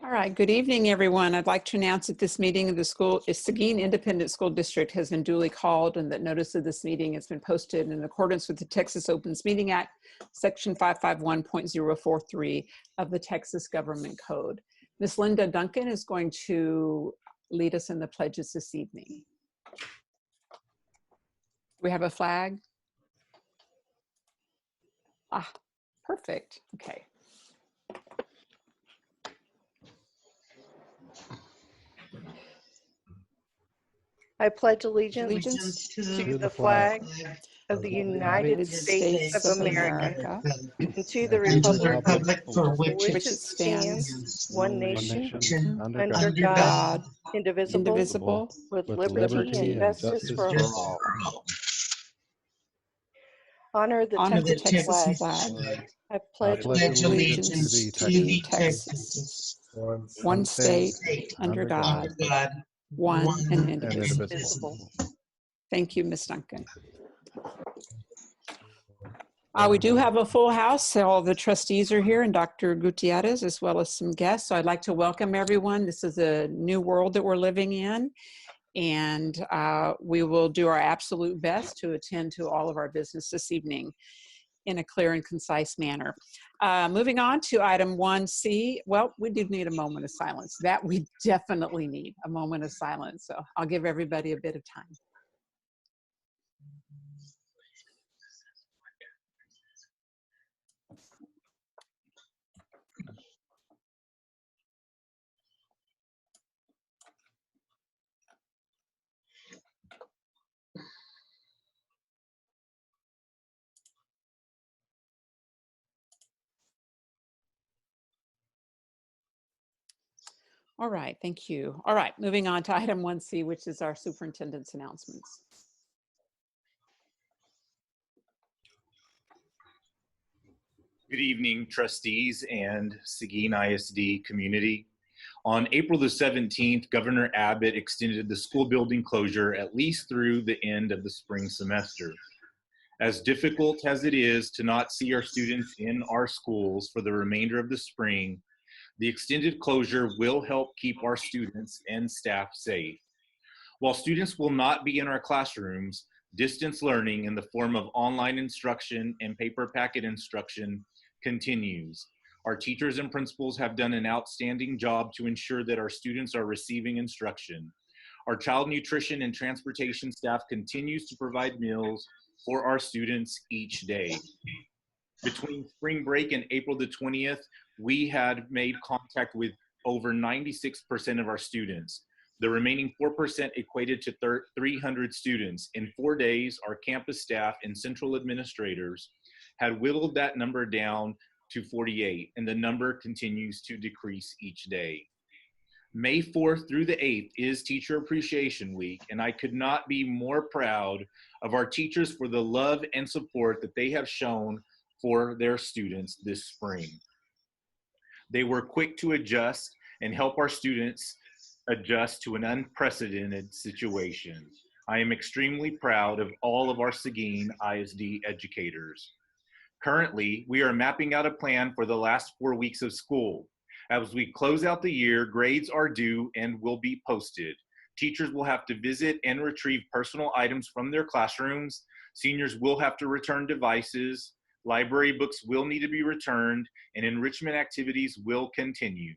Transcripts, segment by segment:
All right, good evening, everyone. I'd like to announce that this meeting of the Seguin Independent School District has been duly called and that notice of this meeting has been posted in accordance with the Texas Opens Meeting Act, Section 551.043 of the Texas Government Code. Ms. Linda Duncan is going to lead us in the pledges this evening. We have a flag? Ah, perfect. Okay. I pledge allegiance to the flag of the United States of America and to the republic for which it stands, one nation, under God, indivisible, with liberty and justice for all. Honor the Texas flag. I pledge allegiance to the Texas, one state, under God, one and indivisible. Thank you, Ms. Duncan. We do have a full house. All the trustees are here and Dr. Gutierrez, as well as some guests. So I'd like to welcome everyone. This is a new world that we're living in, and we will do our absolute best to attend to all of our business this evening in a clear and concise manner. Moving on to item 1C, well, we do need a moment of silence. That we definitely need a moment of silence. So I'll give everybody a bit of time. All right, thank you. All right, moving on to item 1C, which is our superintendent's announcements. Good evening, trustees and Seguin ISD community. On April the 17th, Governor Abbott extended the school building closure at least through the end of the spring semester. As difficult as it is to not see our students in our schools for the remainder of the spring, the extended closure will help keep our students and staff safe. While students will not be in our classrooms, distance learning in the form of online instruction and paper packet instruction continues. Our teachers and principals have done an outstanding job to ensure that our students are receiving instruction. Our child nutrition and transportation staff continues to provide meals for our students each day. Between spring break and April the 20th, we had made contact with over 96% of our students. The remaining 4% equated to 300 students. In 4 days, our campus staff and central administrators had whittled that number down to 48, and the number continues to decrease each day. May 4th through the 8th is Teacher Appreciation Week, and I could not be more proud of our teachers for the love and support that they have shown for their students this spring. They were quick to adjust and help our students adjust to an unprecedented situation. I am extremely proud of all of our Seguin ISD educators. Currently, we are mapping out a plan for the last 4 weeks of school. As we close out the year, grades are due and will be posted. Teachers will have to visit and retrieve personal items from their classrooms. Seniors will have to return devices. Library books will need to be returned, and enrichment activities will continue.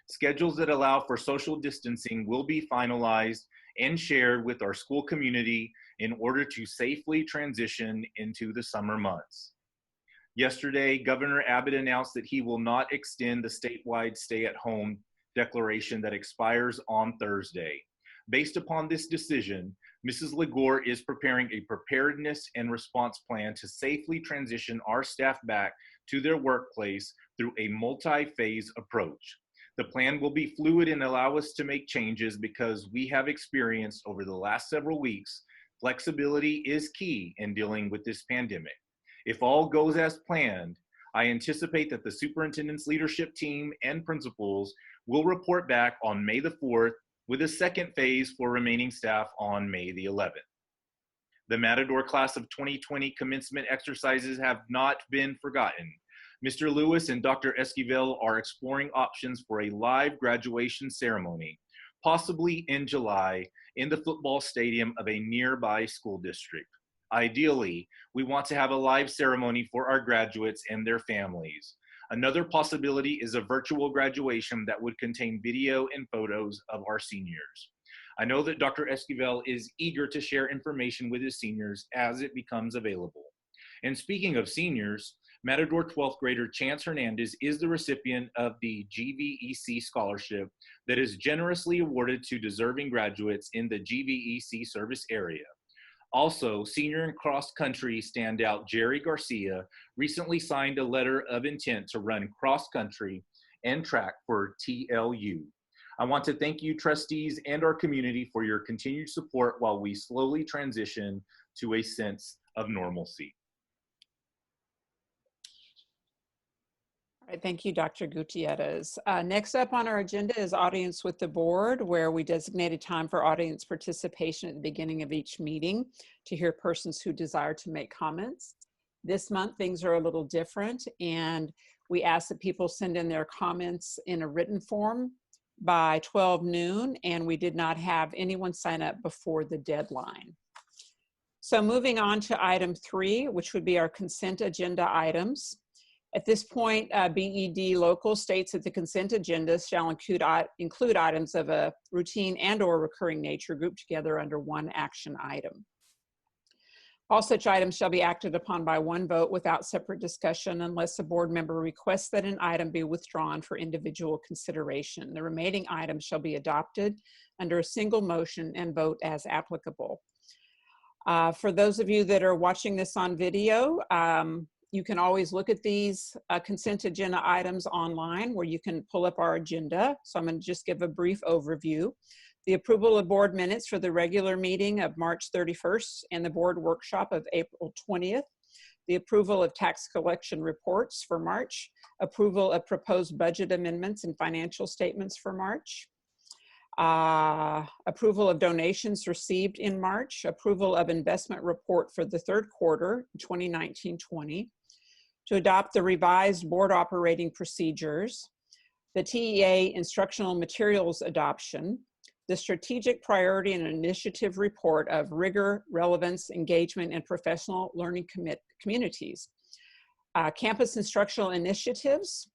Schedules that allow for social distancing will be finalized and shared with our school community in order to safely transition into the summer months. Yesterday, Governor Abbott announced that he will not extend the statewide stay-at-home declaration that expires on Thursday. Based upon this decision, Mrs. Legore is preparing a preparedness and response plan to safely transition our staff back to their workplace through a multi-phase approach. The plan will be fluid and allow us to make changes because we have experienced over the last several weeks, flexibility is key in dealing with this pandemic. If all goes as planned, I anticipate that the superintendent's leadership team and principals will report back on May the 4th with a second phase for remaining staff on May the 11th. The Matador class of 2020 commencement exercises have not been forgotten. Mr. Lewis and Dr. Esquivel are exploring options for a live graduation ceremony, possibly in July, in the football stadium of a nearby school district. Ideally, we want to have a live ceremony for our graduates and their families. Another possibility is a virtual graduation that would contain video and photos of our seniors. I know that Dr. Esquivel is eager to share information with his seniors as it becomes available. And speaking of seniors, Matador 12th grader Chance Hernandez is the recipient of the GVEC scholarship that is generously awarded to deserving graduates in the GVEC service area. Also, senior and cross-country standout Jerry Garcia recently signed a letter of intent to run cross-country and track for TLU. I want to thank you, trustees, and our community for your continued support while we slowly transition to a sense of normalcy. All right, thank you, Dr. Gutierrez. Next up on our agenda is audience with the board, where we designated time for audience participation at the beginning of each meeting to hear persons who desire to make comments. This month, things are a little different, and we ask that people send in their comments in a written form by 12 noon, and we did not have anyone sign up before the deadline. So moving on to item 3, which would be our consent agenda items. At this point, BED local states that the consent agenda shall include items of a routine and or recurring nature grouped together under one action item. All such items shall be acted upon by one vote without separate discussion unless a board member requests that an item be withdrawn for individual consideration. The remaining items shall be adopted under a single motion and vote as applicable. For those of you that are watching this on video, you can always look at these consent agenda items online where you can pull up our agenda. So I'm going to just give a brief overview. The approval of board minutes for the regular meeting of March 31st and the board workshop of April 20th. The approval of tax collection reports for March. Approval of proposed budget amendments and financial statements for March. Approval of donations received in March. Approval of investment report for the third quarter 2019-20. To adopt the revised board operating procedures, the TEA instructional materials adoption, the strategic priority and initiative report of rigor, relevance, engagement, and professional learning communities. Campus instructional initiatives,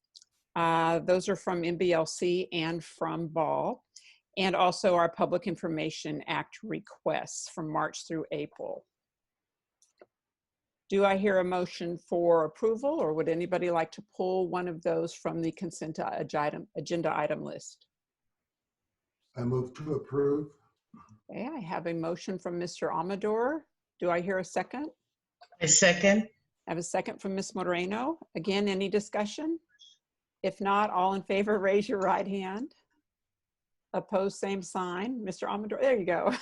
those are from MBLC and from BAL, and also our Public Information Act requests from March through April. Do I hear a motion for approval, or would anybody like to pull one of those from the consent agenda item list? I move to approve. Okay, I have a motion from Mr. Amador. Do I hear a second? I second. I have a second from Ms. Moreno. Again, any discussion? If not, all in favor, raise your right hand. Opposed, same sign. Mr. Amador, there you go.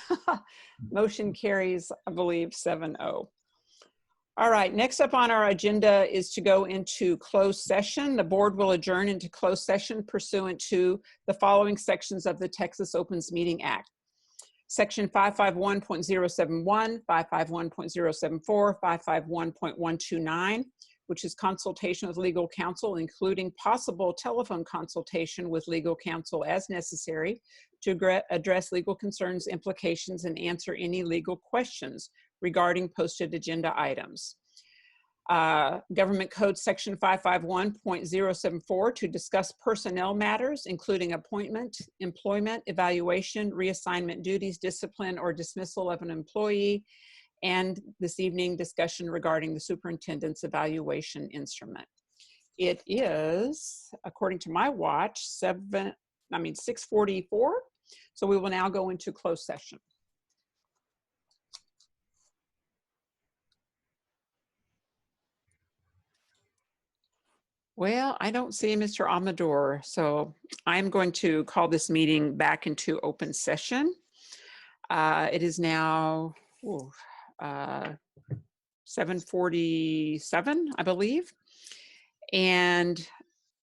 Motion carries, I believe, 7-0. All right, next up on our agenda is to go into closed session. The board will adjourn into closed session pursuant to the following sections of the Texas Opens Meeting Act. Section 551.071, 551.074, 551.129, which is consultation with legal counsel, including possible telephone consultation with legal counsel as necessary to address legal concerns, implications, and answer any legal questions regarding posted agenda items. Government Code Section 551.074 to discuss personnel matters, including appointment, employment, evaluation, reassignment duties, discipline, or dismissal of an employee, and this evening discussion regarding the superintendent's evaluation instrument. It is, according to my watch, 6:44. So we will now go into closed session. Well, I don't see Mr. Amador, so I'm going to call this meeting back into open session. It is now 7:47, I believe. And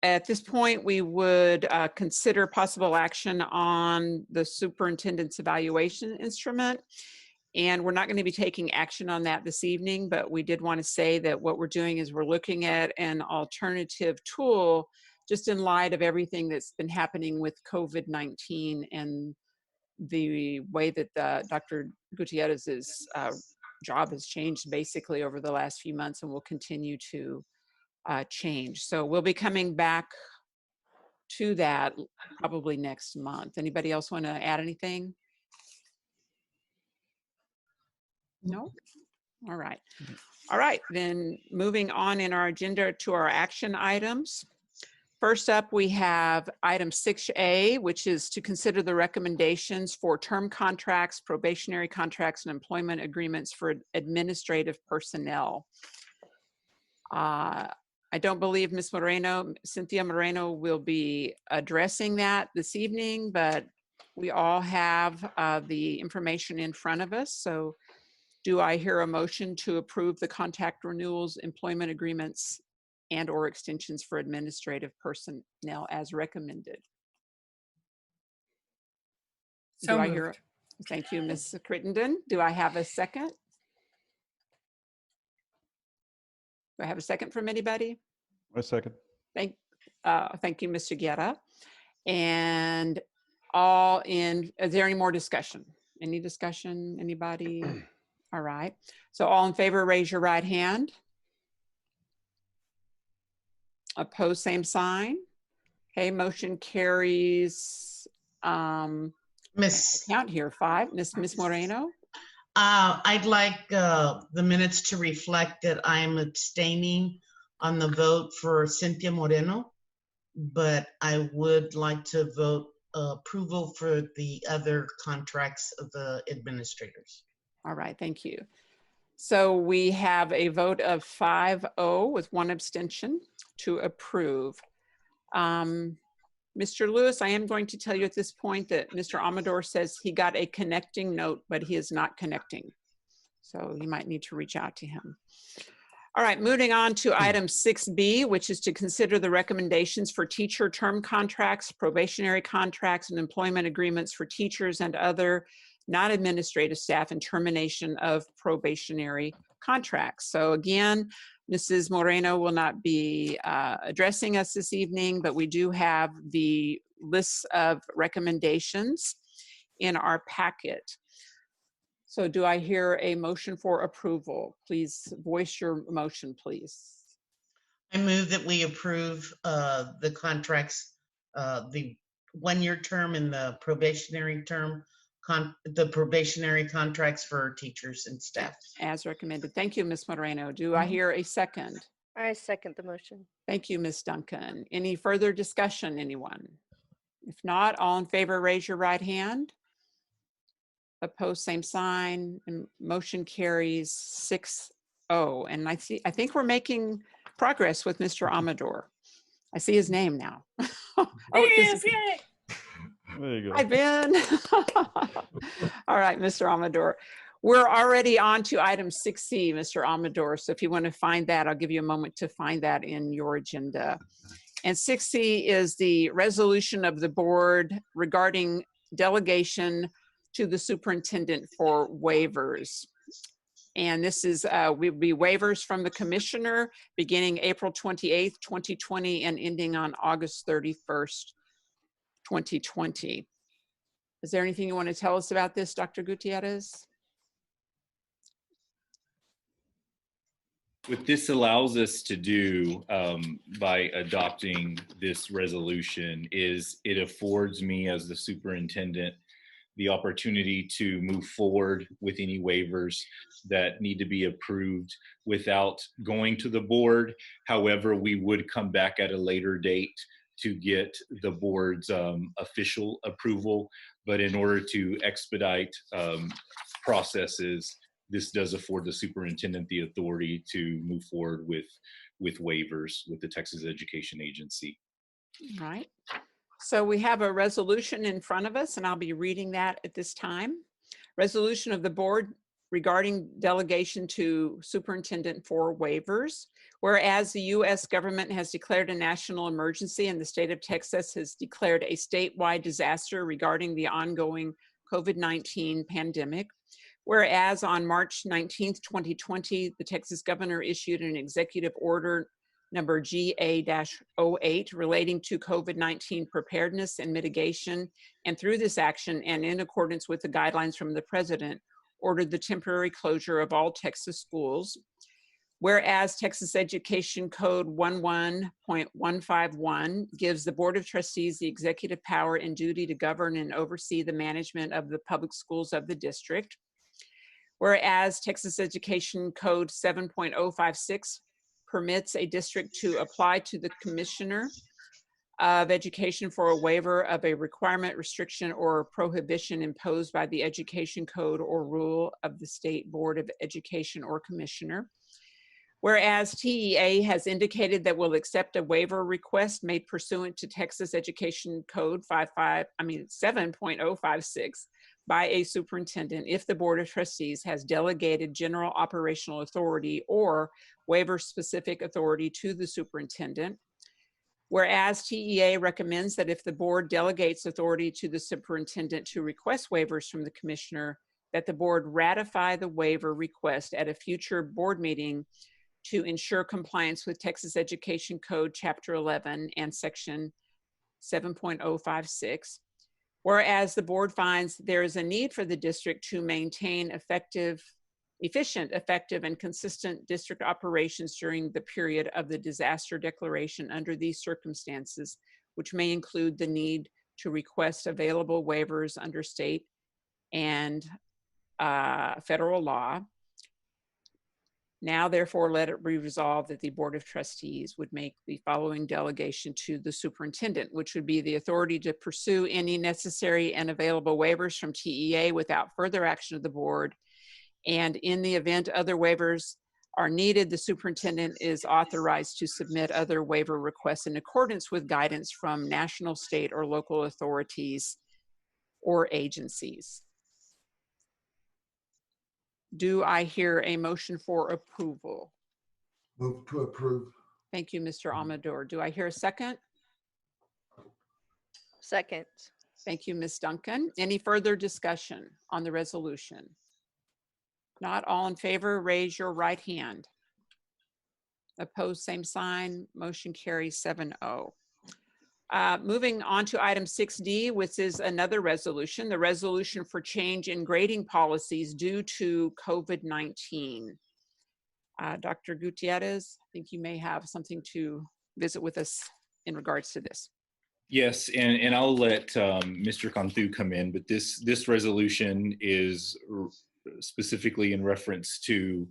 at this point, we would consider possible action on the superintendent's evaluation instrument. And we're not going to be taking action on that this evening, but we did want to say that what we're doing is we're looking at an alternative tool just in light of everything that's been happening with COVID-19 and the way that Dr. Gutierrez's job has changed basically over the last few months and will continue to change. So we'll be coming back to that probably next month. Anybody else want to add anything? No? All right. All right, then moving on in our agenda to our action items. First up, we have item 6A, which is to consider the recommendations for term contracts, probationary contracts, and employment agreements for administrative personnel. I don't believe Ms. Moreno, Cynthia Moreno, will be addressing that this evening, but we all have the information in front of us. So do I hear a motion to approve the contract renewals, employment agreements, and or extensions for administrative personnel as recommended? So do I moved. hear? Thank you, Ms. Crittenden. Do I have a second? Do I have a second from anybody? A second. Thank you, Mr. Guerra. And all in, is there any more discussion? Any discussion, anybody? All right, so all in favor, raise your right hand. Opposed, same sign. Okay, motion carries. Miss, Count here, 5. Miss Moreno. I'd like the minutes to reflect that I'm abstaining on the vote for Cynthia Moreno, but I would like to vote approval for the other contracts of the administrators. All right, thank you. So we have a vote of 5-0 with 1 abstention to approve. Mr. Lewis, I am going to tell you at this point that Mr. Amador says he got a connecting note, but he is not connecting. So you might need to reach out to him. All right, moving on to item 6B, which is to consider the recommendations for teacher term contracts, probationary contracts, and employment agreements for teachers and other non-administrative staff and termination of probationary contracts. So again, Mrs. Moreno will not be addressing us this evening, but we do have the lists of recommendations in our packet. So do I hear a motion for approval? Please voice your motion, please. I move that we approve the contracts, the 1-year term and the probationary term, the probationary contracts for teachers and staff. As recommended. Thank you, Ms. Moreno. Do I hear a second? I second the motion. Thank you, Ms. Duncan. Any further discussion, anyone? If not, all in favor, raise your right hand. Opposed, same sign, and motion carries 6-0. And I think we're making progress with Mr. Amador. I see his name now. Yes, yay! There you go. Hi, Ben. All right, Mr. Amador. We're already on to item 6C, Mr. Amador. So if you want to find that, I'll give you a moment to find that in your agenda. And 6C is the resolution of the board regarding delegation to the superintendent for waivers. And this is, will be waivers from the commissioner beginning April 28th, 2020 and ending on August 31st, 2020. Is there anything you want to tell us about this, Dr. Gutierrez? What this allows us to do by adopting this resolution is it affords me as the superintendent the opportunity to move forward with any waivers that need to be approved without going to the board. However, we would come back at a later date to get the board's official approval. But in order to expedite processes, this does afford the superintendent the authority to move forward with waivers with the Texas Education Agency. All right. So we have a resolution in front of us, and I'll be reading that at this time. Resolution of the board regarding delegation to superintendent for waivers. Whereas the U.S. government has declared a national emergency and the state of Texas has declared a statewide disaster regarding the ongoing COVID-19 pandemic. Whereas on March 19th, 2020, the Texas governor issued an executive order number GA-08 relating to COVID-19 preparedness and mitigation, and through this action and in accordance with the guidelines from the president, ordered the temporary closure of all Texas schools. Whereas Texas Education Code 11.151 gives the Board of Trustees the executive power and duty to govern and oversee the management of the public schools of the district. Whereas Texas Education Code 7.056 permits a district to apply to the Commissioner of Education for a waiver of a requirement, restriction, or prohibition imposed by the Education Code or rule of the State Board of Education or Commissioner. Whereas TEA has indicated that will accept a waiver request made pursuant to Texas Education Code 7.056 by a superintendent if the Board of Trustees has delegated general operational authority or waiver-specific authority to the superintendent. Whereas TEA recommends that if the board delegates authority to the superintendent to request waivers from the commissioner, that the board ratify the waiver request at a future board meeting to ensure compliance with Texas Education Code Chapter 11 and Section 7.056. Whereas the board finds there is a need for the district to maintain efficient, effective, and consistent district operations during the period of the disaster declaration under these circumstances, which may include the need to request available waivers under state and federal law. Now, therefore, let it be resolved that the Board of Trustees would make the following delegation to the superintendent, which would be the authority to pursue any necessary and available waivers from TEA without further action of the board. And in the event other waivers are needed, the superintendent is authorized to submit other waiver requests in accordance with guidance from national, state, or local authorities or agencies. Do I hear a motion for approval? Move to approve. Thank you, Mr. Amador. Do I hear a second? Second. Thank you, Ms. Duncan. Any further discussion on the resolution? Not all in favor, raise your right hand. Opposed, same sign. Motion carries 7-0. Moving on to item 6D, which is another resolution, the resolution for change in grading policies due to COVID-19. Dr. Gutierrez, I think you may have something to visit with us in regards to this. Yes, and I'll let Mr. Cantu come in, but this resolution is specifically in reference to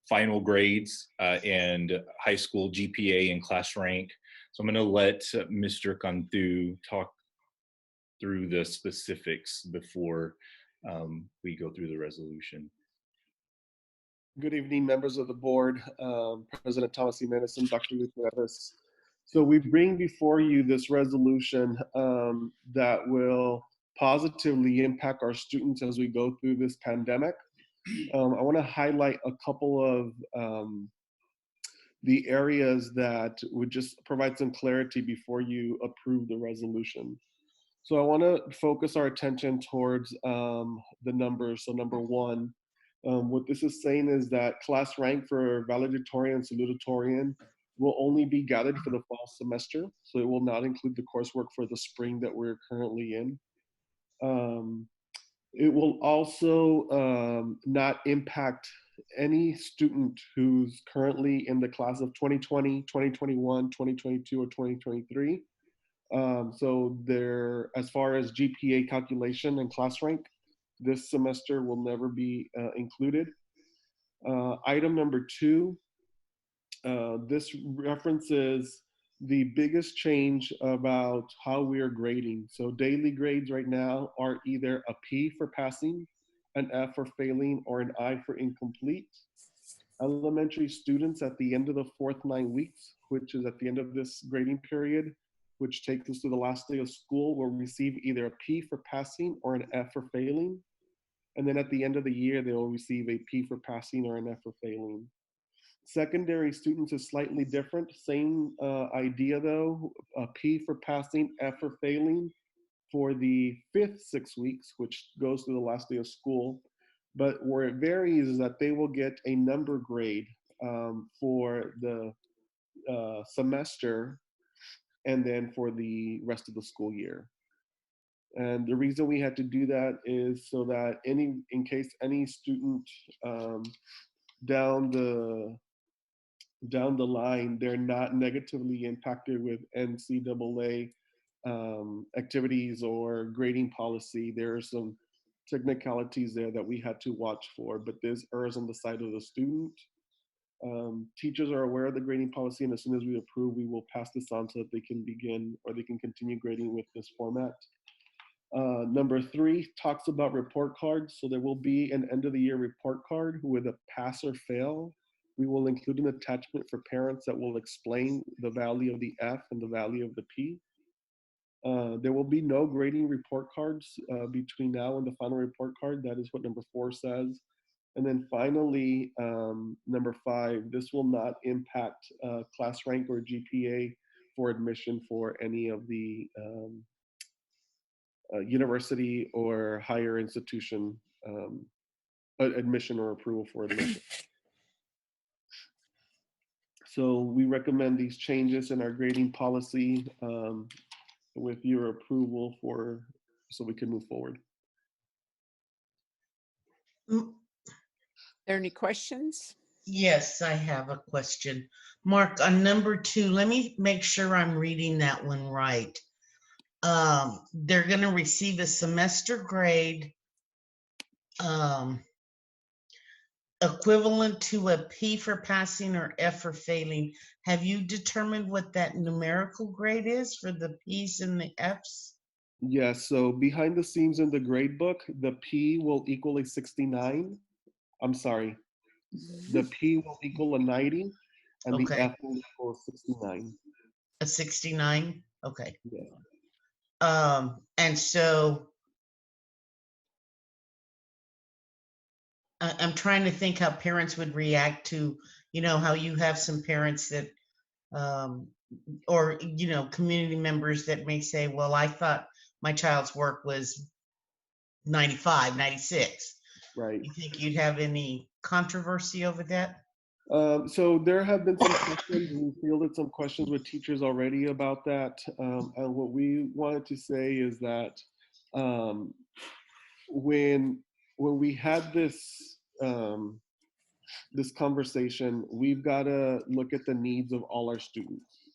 final grades and high school GPA and class rank. So I'm going to let Mr. Cantu talk through the specifics before we go through the resolution. Good evening, members of the board, President Thomas E. Menison, Dr. Gutierrez. So we bring before you this resolution that will positively impact our students as we go through this pandemic. I want to highlight a couple of the areas that would just provide some clarity before you approve the resolution. So I want to focus our attention towards the numbers. So number one, what this is saying is that class rank for valedictorian and salutatorian will only be gathered for the fall semester. So it will not include the coursework for the spring that we're currently in. It will also not impact any student who's currently in the class of 2020, 2021, 2022, or 2023. So there, as far as GPA calculation and class rank, this semester will never be included. Item number two, this references the biggest change about how we are grading. So daily grades right now are either a P for passing, an F for failing, or an I for incomplete. Elementary students at the end of the fourth 9 weeks, which is at the end of this grading period, which takes us to the last day of school, will receive either a P for passing or an F for failing. And then at the end of the year, they will receive a P for passing or an F for failing. Secondary students is slightly different. Same idea though, a P for passing, F for failing. for the fifth 6 weeks, which goes through the last day of school. But where it varies is that they will get a number grade for the semester and then for the rest of the school year. And the reason we had to do that is so that in case any student down the line, they're not negatively impacted with NCAA activities or grading policy. There are some technicalities there that we had to watch for, but this errs on the side of the student. Teachers are aware of the grading policy, and as soon as we approve, we will pass this on so that they can begin or they can continue grading with this format. Number 3 talks about report cards. So there will be an end of the year report card with a pass or fail. We will include an attachment for parents that will explain the value of the F and the value of the P. There will be no grading report cards between now and the final report card. That is what number 4 says. And then finally, number 5, this will not impact class rank or GPA for admission for any of the university or higher institution admission or approval for admission. So we recommend these changes in our grading policy with your approval so we can move forward. Are there any questions? Yes, I have a question. Mark, on number 2, let me make sure I'm reading that one right. They're going to receive a semester grade equivalent to a P for passing or F for failing. Have you determined what that numerical grade is for the P's and the F's? Yes, so behind the scenes in the grade book, the P will equal a 69. I'm sorry. The P will equal a 90 and Okay. the F will equal a 69. A 69? Okay. Yeah. And so I'm trying to think how parents would react to, how you have some parents that, or, community members that may say, well, I thought my child's work was 95, 96. Right. You think you'd have any controversy over that? So there have been some questions. We fielded some questions with teachers already about that. And what we wanted to say is that when we had this this conversation, we've got to look at the needs of all our students.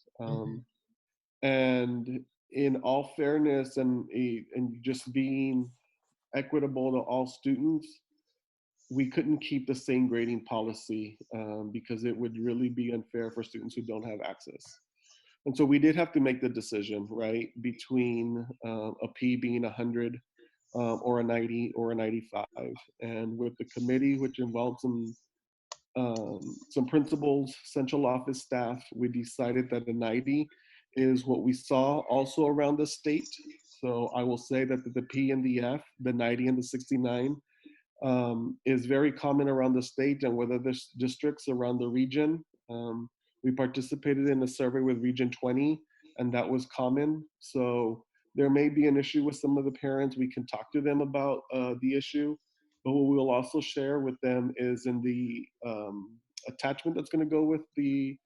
And in all fairness and just being equitable to all students, we couldn't keep the same grading policy because it would really be unfair for students who don't have access. And so we did have to make the decision, right, between a P being 100 or a 90 or a 95. And with the committee, which involved some principals, central office staff, we decided that a 90 is what we saw also around the state. So I will say that the P and the F, the 90 and the 69, is very common around the state and with other districts around the region. We participated in a survey with Region 20, and that was common. So there may be an issue with some of the parents. We can talk to them about the issue, but what we'll also share with them is in the attachment that's going to go with the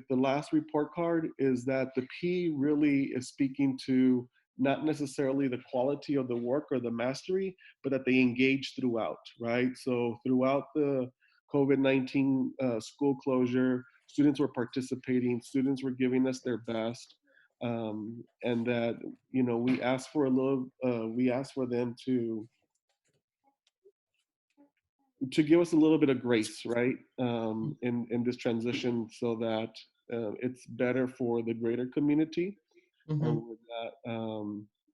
last report card is that the P really is speaking to not necessarily the quality of the work or the mastery, but that they engage throughout, right? So throughout the COVID-19 school closure, students were participating, students were giving us their best, and that, we asked for them to give us a little bit of grace, right, in this transition so that it's better for the greater community and without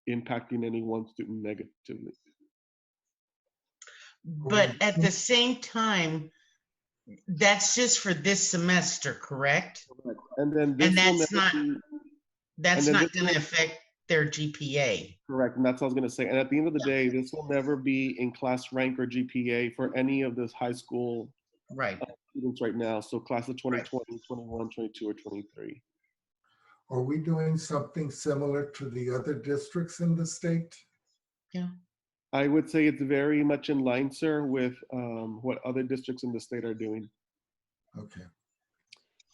impacting any one student negatively. But at the same time, that's just for this semester, correct? And then that's not going to affect their GPA. Correct, and that's what I was going to say. And at the end of the day, this will never be in class rank or GPA for any of this high school students right now. So class of 2020, 21, 22, or 23. Are we doing something similar to the other districts in the state? Yeah. I would say it's very much in line, sir, with what other districts in the state are doing. Okay.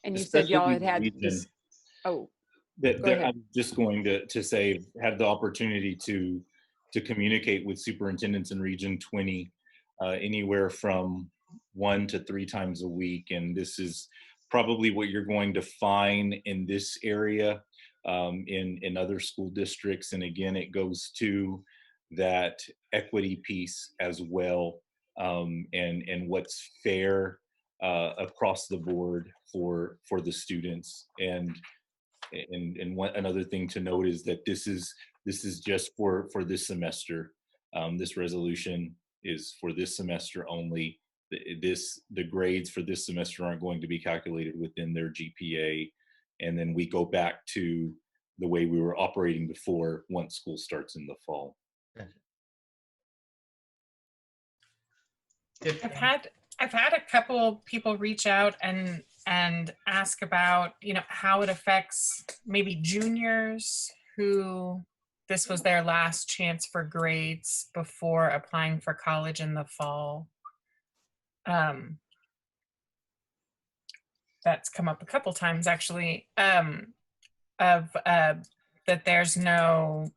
And you said y'all Especially had the had this, region oh, that, go ahead. I'm just going to say had the opportunity to communicate with superintendents in Region 20 anywhere from 1 to 3 times a week, and this is probably what you're going to find in this area in other school districts. And again, it goes to that equity piece as well, and what's fair across the board for the students. And one another thing to note is that this is just for this semester. This resolution is for this semester only. The grades for this semester aren't going to be calculated within their GPA, and then we go back to the way we were operating before once school starts in the fall. Good. I've had a couple people reach out and ask about, you know, how it affects maybe juniors who this was their last chance for grades before applying for college in the fall. That's come up a couple times actually, of that there's no,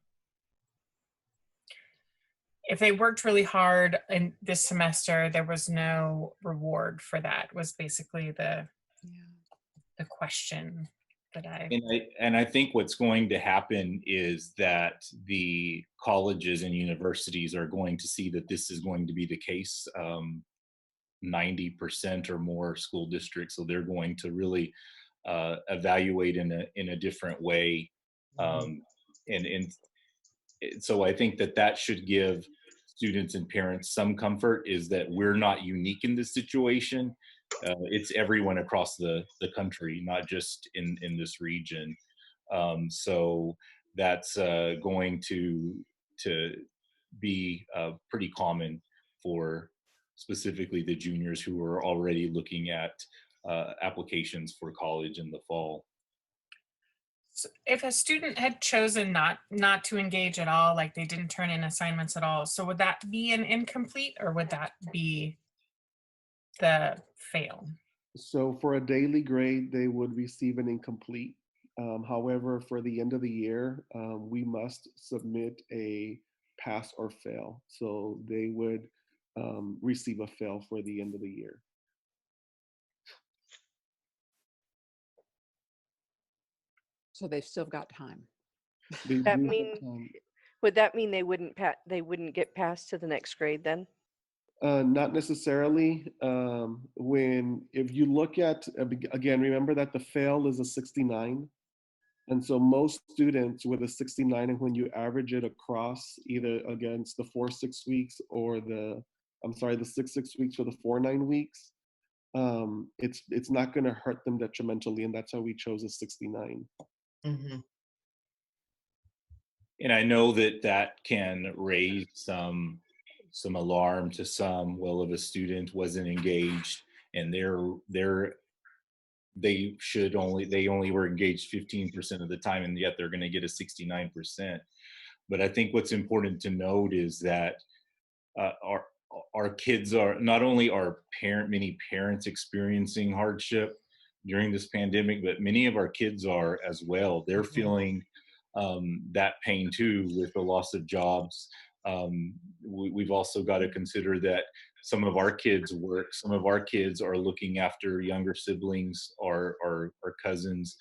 if they worked really hard in this semester, there was no reward for that, was basically the question that And I think what's going to happen is that the colleges and universities are going to see that this is going to be the case. 90% or more school districts, so they're going to really evaluate in a different way, and so I think that should give students and parents some comfort, is that we're not unique in this situation. It's everyone across the country, not just in this region. So that's going to be pretty common for specifically the juniors who are already looking at applications for college in the fall. So if a student had chosen not to engage at all, like they didn't turn in assignments at all, so would that be an incomplete, or would that be the fail? So for a daily grade, they would receive an incomplete. However, for the end of the year, we must submit a pass or fail. So they would receive a fail for the end of the year. So they've still got time. They That do have mean, time. would that mean they wouldn't get passed to the next grade then? Not necessarily. If you look at, again, remember that the fail is a 69. And so most students with a 69, and when you average it across either against the 4-6 weeks or the 6 weeks or the 4-9 weeks, it's not going to hurt them detrimentally. And that's how we chose a 69. Mm-hmm. And I know that can raise some alarm to some. Well, if a student wasn't engaged and they only were engaged 15% of the time, and yet they're going to get a 69%. But I think what's important to note is that our kids are not only many parents experiencing hardship during this pandemic, but many of our kids are as well. They're feeling that pain too, with the loss of jobs. We've also got to consider that some of our kids work. Some of our kids are looking after younger siblings or cousins.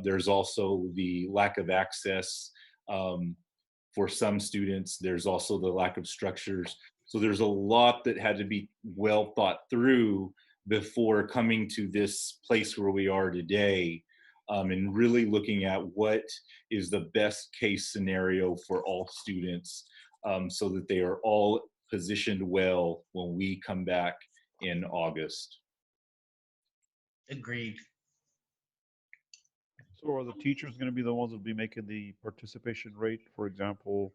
There's also the lack of access for some students. There's also the lack of structures. So there's a lot that had to be well thought through before coming to this place where we are today, and really looking at what is the best case scenario for all students, so that they are all positioned well when we come back in August. Agreed. So are the teachers going to be the ones that will be making the participation rate? For example,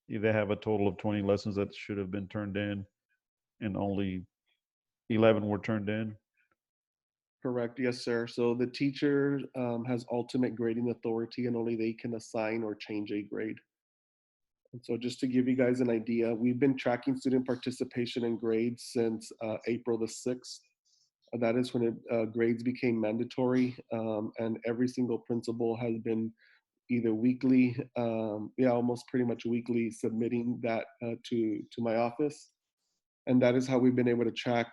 if they have a total of 20 lessons that should have been turned in and only 11 were turned in, Correct. Yes, sir. So the teacher has ultimate grading authority and only they can assign or change a grade. And so just to give you guys an idea, we've been tracking student participation in grades since April the 6th. That is when grades became mandatory, and every single principal has been either weekly, almost pretty much weekly, submitting that to my office. And that is how we've been able to track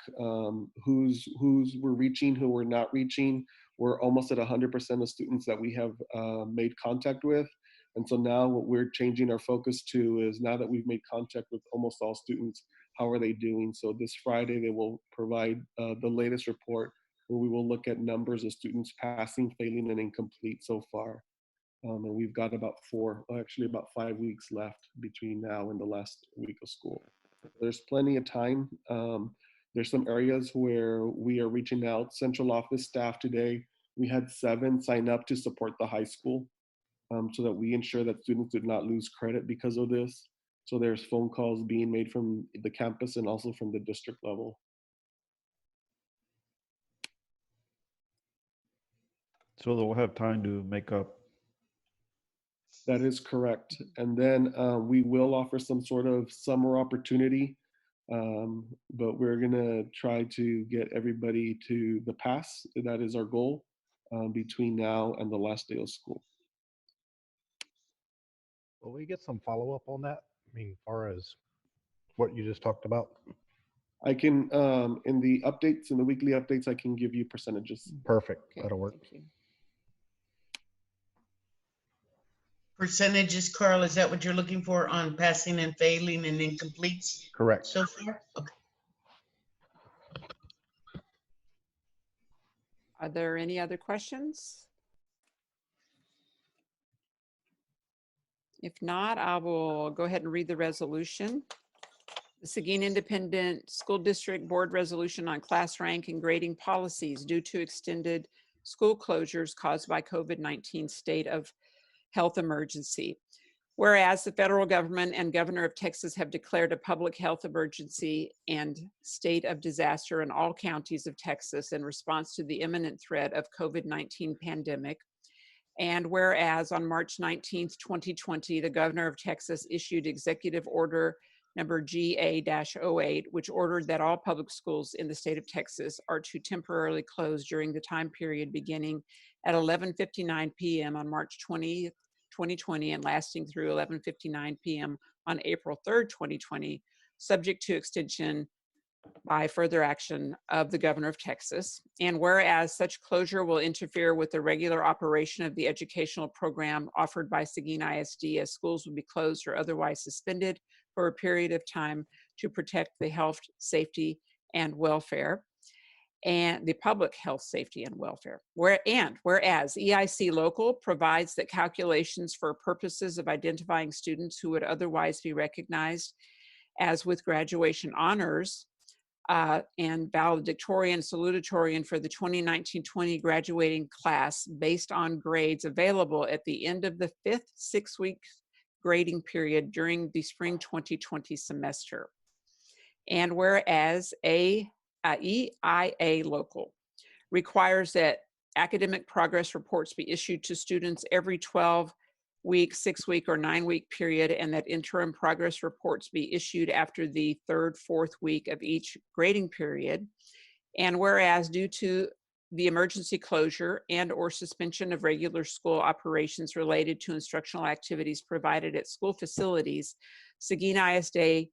who's we're reaching, who we're not reaching. We're almost at 100% of students that we have made contact with. And so now what we're changing our focus to is, now that we've made contact with almost all students, how are they doing? So this Friday, they will provide the latest report where we will look at numbers of students passing, failing, and incomplete so far. And we've got about 5 weeks left between now and the last week of school. There's plenty of time. There's some areas where we are reaching out. Central office staff today, we had 7 sign up to support the high school, so that we ensure that students did not lose credit because of this. So there's phone calls being made from the campus and also from the district level. So they'll have time to make up. That is correct. And then we will offer some sort of summer opportunity, but we're gonna try to get everybody to the pass. That is our goal between now and the last day of school. Will we get some follow-up on that? I mean, as far as what you just talked about? I can, in the updates, in the weekly updates, I can give you percentages. Perfect, Okay, that'll work. thank you. Percentages, Carl, is that what you're looking for on passing and failing and incompletes Correct. so far? Okay. Are there any other questions? If not, I will go ahead and read the resolution. The Seguin Independent School District Board Resolution on class rank and grading policies due to extended school closures caused by COVID-19 state of health emergency. Whereas the federal government and Governor of Texas have declared a public health emergency and state of disaster in all counties of Texas in response to the imminent threat of COVID-19 pandemic. And whereas on March 19th, 2020, the Governor of Texas issued Executive Order number GA-08, which ordered that all public schools in the state of Texas are to temporarily close during the time period beginning at 11:59 p.m. on March 20th, 2020 and lasting through 11:59 p.m. on April 3rd, 2020, subject to extension by further action of the Governor of Texas. And whereas such closure will interfere with the regular operation of the educational program offered by Seguin ISD, as schools will be closed or otherwise suspended for a period of time to protect the health, safety, and welfare, and the public health, safety, and welfare. Whereas EIC Local provides that calculations for purposes of identifying students who would otherwise be recognized as with graduation honors and valedictorian, salutatorian for the 2019-20 graduating class based on grades available at the end of the 5th 6-week grading period during the spring 2020 semester. And whereas EIA Local requires that academic progress reports be issued to students every 12-week, 6-week, or 9-week period, and that interim progress reports be issued after the 3rd, 4th week of each grading period. And whereas due to the emergency closure and or suspension of regular school operations related to instructional activities provided at school facilities, Seguin ISD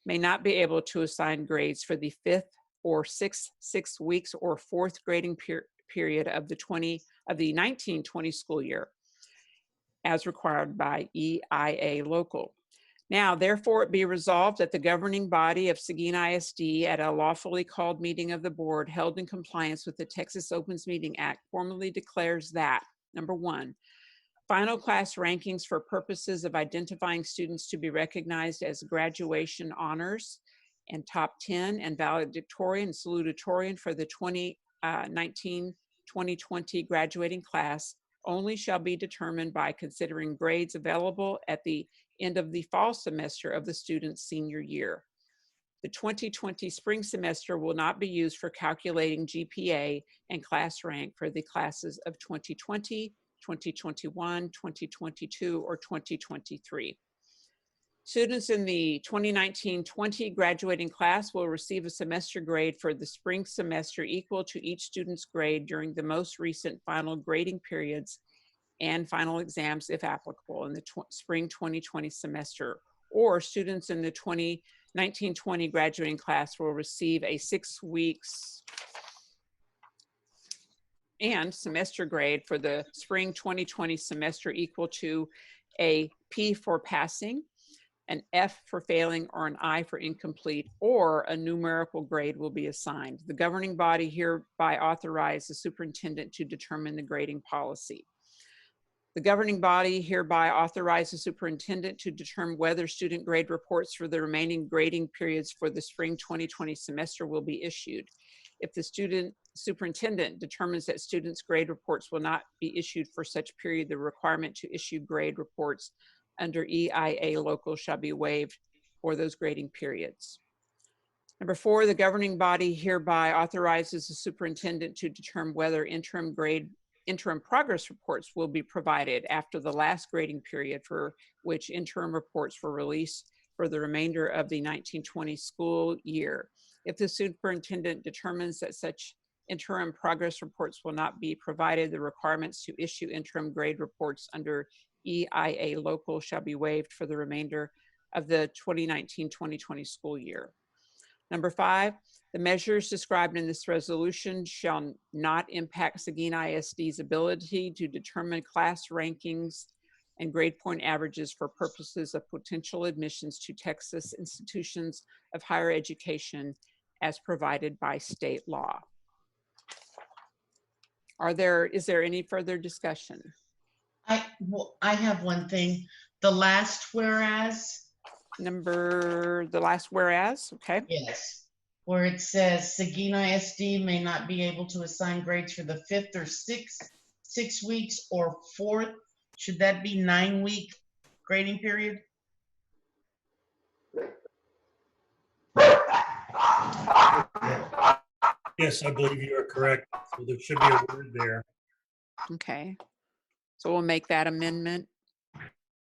may not be able to assign grades for the 5th or 6 weeks or 4th grading period of the 1920 school year, as required by EIA Local. Now, therefore, it be resolved that the governing body of Seguin ISD at a lawfully called meeting of the board held in compliance with the Texas Opens Meeting Act formally declares that, number 1, final class rankings for purposes of identifying students to be recognized as graduation honors and top 10 and valedictorian and salutatorian for the 2019-2020 graduating class only shall be determined by considering grades available at the end of the fall semester of the student's senior year. The 2020 spring semester will not be used for calculating GPA and class rank for the classes of 2020, 2021, 2022, or 2023. Students in the 2019-20 graduating class will receive a semester grade for the spring semester equal to each student's grade during the most recent final grading periods and final exams, if applicable, in the spring 2020 semester. Or students in the 2019-20 graduating class will receive a 6 weeks and semester grade for the spring 2020 semester equal to a P for passing, an F for failing, or an I for incomplete, or a numerical grade will be assigned. The governing body hereby authorizes the superintendent to determine the grading policy. The governing body hereby authorizes the superintendent to determine whether student grade reports for the remaining grading periods for the spring 2020 semester will be issued. If the superintendent determines that students' grade reports will not be issued for such period, the requirement to issue grade reports under EIA local shall be waived for those grading periods. Number 4, the governing body hereby authorizes the superintendent to determine whether interim progress reports will be provided after the last grading period for which interim reports were released for the remainder of the 1920 school year. If the superintendent determines that such interim progress reports will not be provided, the requirements to issue interim grade reports under EIA local shall be waived for the remainder of the 2019-2020 school year. Number 5, the measures described in this resolution shall not impact Seguin ISD's ability to determine class rankings and grade point averages for purposes of potential admissions to Texas institutions of higher education as provided by state law. Is there any further discussion? I have one thing. The last whereas. The last whereas, okay. Yes, where it says Seguin ISD may not be able to assign grades for the 5th or 6 weeks or 4th. Should that be 9-week grading period? Yes, I believe you are correct. So there should be a word there. Okay, so we'll make that amendment.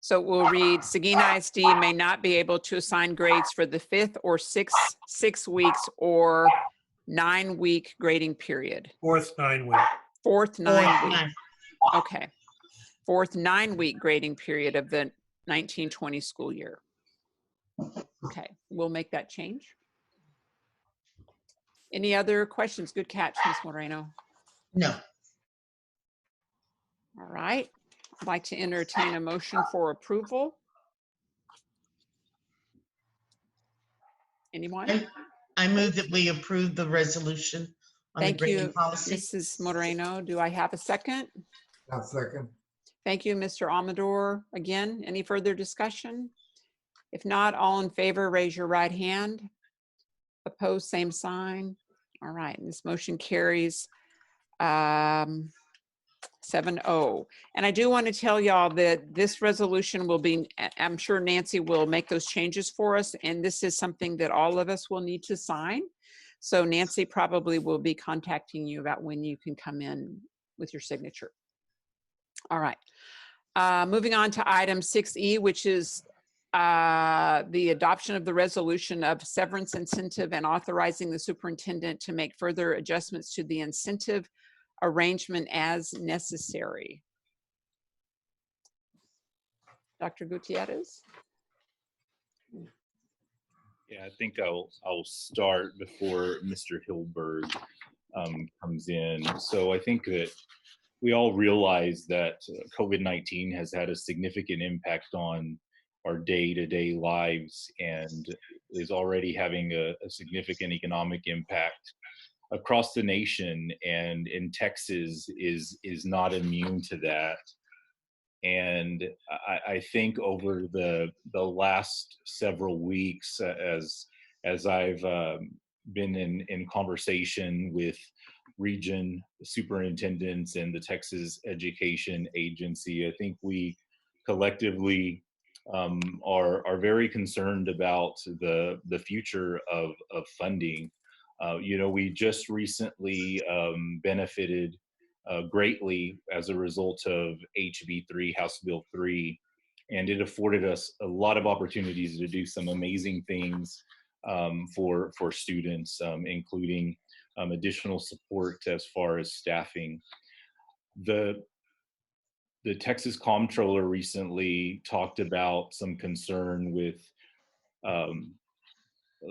So we'll read, Seguin ISD may not be able to assign grades for the 5th or 6 weeks or 9-week grading period. 4th 9 week. 4th 9 week. Okay. 4th 9-week grading period of the 1920 school year. Okay, we'll make that change. Any other questions? Good catch, Ms. Moreno. No. All right. I'd like to entertain a motion for approval. Anyone? I move that we approve the resolution on the grading policy. Thank you, Mrs. Moreno. Do I have a second? I'll second. Thank you, Mr. Amador. Again, any further discussion? If not, all in favor, raise your right hand. Opposed, same sign. All right, and this motion carries 7-0. And I do want to tell y'all that this resolution will be, I'm sure Nancy will make those changes for us, and this is something that all of us will need to sign. So Nancy probably will be contacting you about when you can come in with your signature. All right. Moving on to item 6E, which is the adoption of the resolution of severance incentive and authorizing the superintendent to make further adjustments to the incentive arrangement as necessary. Dr. Gutierrez? Yeah, I think I'll start before Mr. Hilberg comes in. So I think that we all realize that COVID-19 has had a significant impact on our day-to-day lives and is already having a significant economic impact across the nation, and in Texas is not immune to that. And I think over the last several weeks, as I've been in conversation with region superintendents and the Texas Education Agency, I think we collectively are very concerned about the future of funding. You know, we just recently benefited greatly as a result of HB3, House Bill 3, and it afforded us a lot of opportunities to do some amazing things for students, including additional support as far as staffing. The Texas Comptroller recently talked about some concern with um,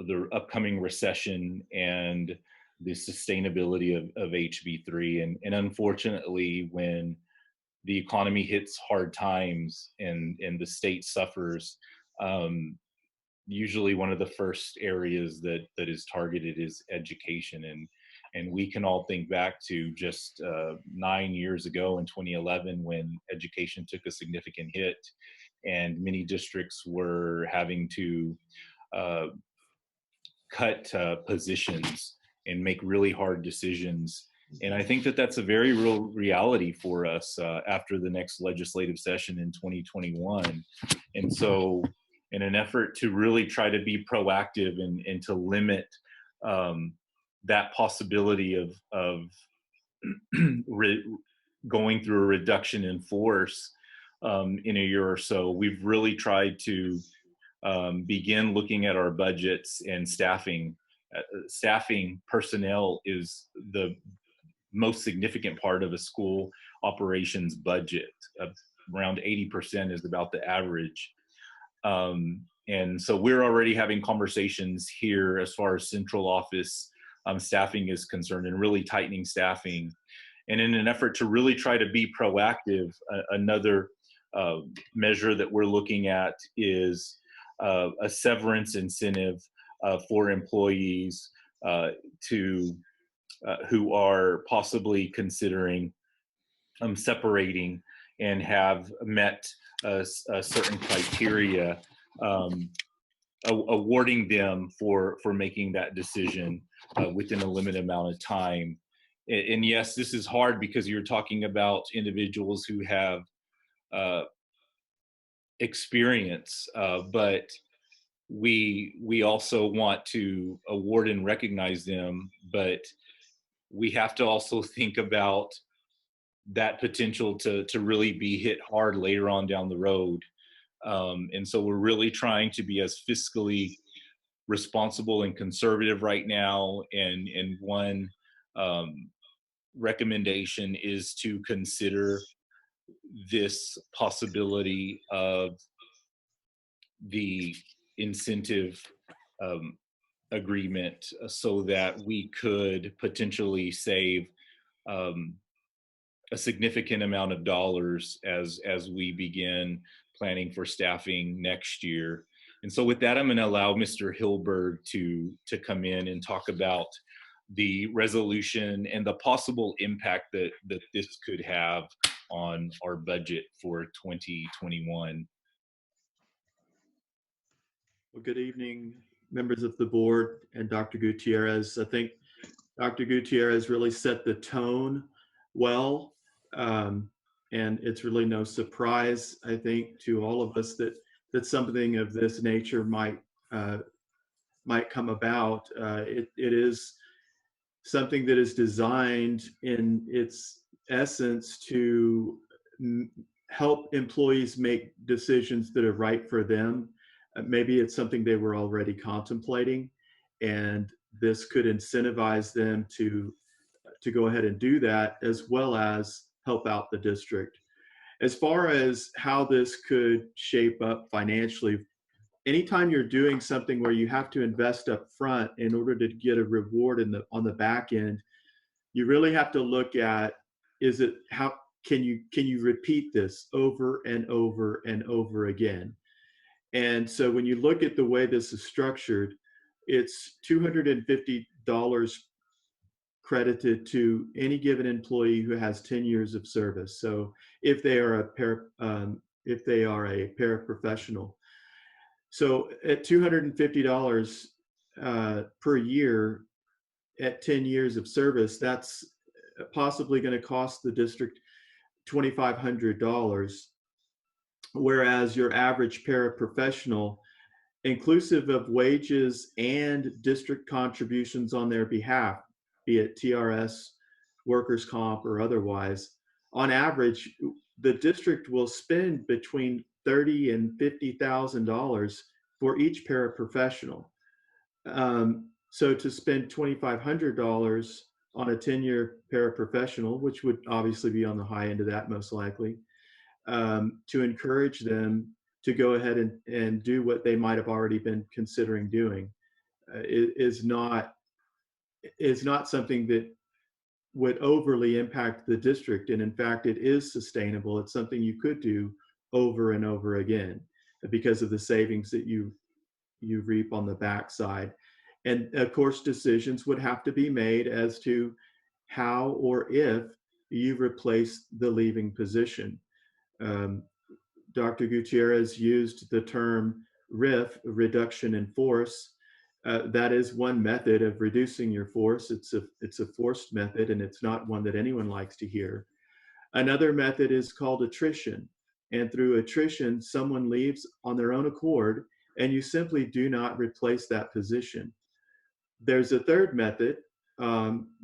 the upcoming recession and the sustainability of HB3. And unfortunately, when the economy hits hard times and the state suffers, usually one of the first areas that is targeted is education. And we can all think back to just 9 years ago in 2011 when education took a significant hit and many districts were having to uh, cut positions and make really hard decisions. And I think that that's a very real reality for us after the next legislative session in 2021. And so in an effort to really try to be proactive and to limit that possibility of going through a reduction in force in a year or so, we've really tried to begin looking at our budgets and staffing. Staffing personnel is the most significant part of a school operations budget. Around 80% is about the average. And so we're already having conversations here as far as central office staffing is concerned and really tightening staffing. And in an effort to really try to be proactive, another measure that we're looking at is a severance incentive for employees who are possibly considering separating and have met a certain criteria, awarding them for making that decision within a limited amount of time. And yes, this is hard because you're talking about individuals who have experience, but we also want to award and recognize them, but we have to also think about that potential to really be hit hard later on down the road. And so we're really trying to be as fiscally responsible and conservative right now. And one recommendation is to consider this possibility of the incentive agreement so that we could potentially save a significant amount of dollars as we begin planning for staffing next year. And so with that, I'm going to allow Mr. Hilberg to come in and talk about the resolution and the possible impact that this could have on our budget for 2021. Well, good evening, members of the board and Dr. Gutierrez. I think Dr. Gutierrez really set the tone well, and it's really no surprise, I think, to all of us that something of this nature might come about. It is something that is designed in its essence to help employees make decisions that are right for them. Maybe it's something they were already contemplating, and this could incentivize them to go ahead and do that, as well as help out the district. As far as how this could shape up financially, anytime you're doing something where you have to invest up front in order to get a reward on the back end, you really have to look at, how can you repeat this over and over and over again? And so when you look at the way this is structured, it's $250 credited to any given employee who has 10 years of service. So if they are a paraprofessional, so at $250 per year at 10 years of service, that's possibly going to cost the district $2,500 whereas your average paraprofessional, inclusive of wages and district contributions on their behalf, be it TRS, workers' comp, or otherwise, on average, the district will spend between $30,000 and $50,000 for each paraprofessional. So to spend $2,500 on a 10-year paraprofessional, which would obviously be on the high end of that most likely, to encourage them to go ahead and do what they might have already been considering doing is not something that would overly impact the district. And in fact, it is sustainable. It's something you could do over and over again because of the savings that you reap on the backside. And of course, decisions would have to be made as to how or if you replace the leaving position. Dr. Gutierrez used the term RIF, reduction in force. That is one method of reducing your force. It's a forced method, and it's not one that anyone likes to hear. Another method is called attrition. And through attrition, someone leaves on their own accord, and you simply do not replace that position. There's a third method,